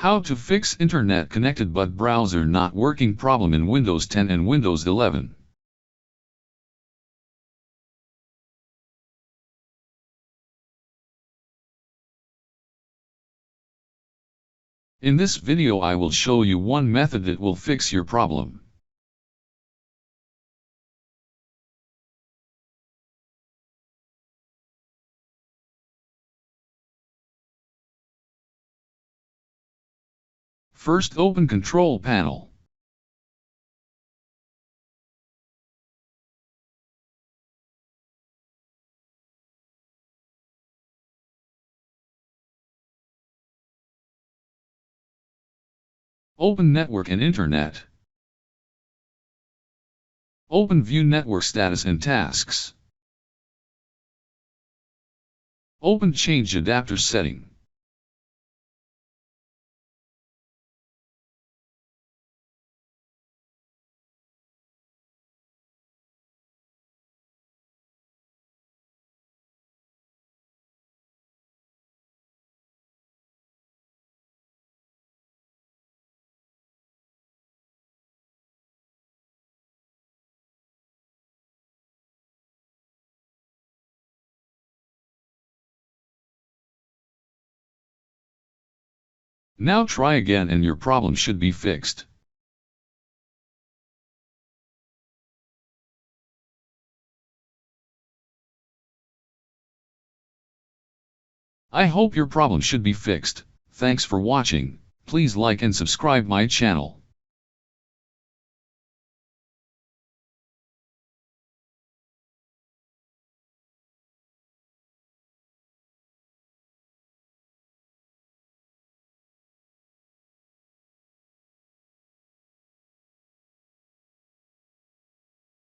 How to fix internet connected but browser not working problem in Windows 10 and Windows 11. In this video I will show you one method that will fix your problem. First, open Control Panel. Open Network and Internet. Open View Network Status and Tasks. Open Change Adapter Setting. Now try again and your problem should be fixed. I hope your problem should be fixed. Thanks for watching. Please like and subscribe my channel.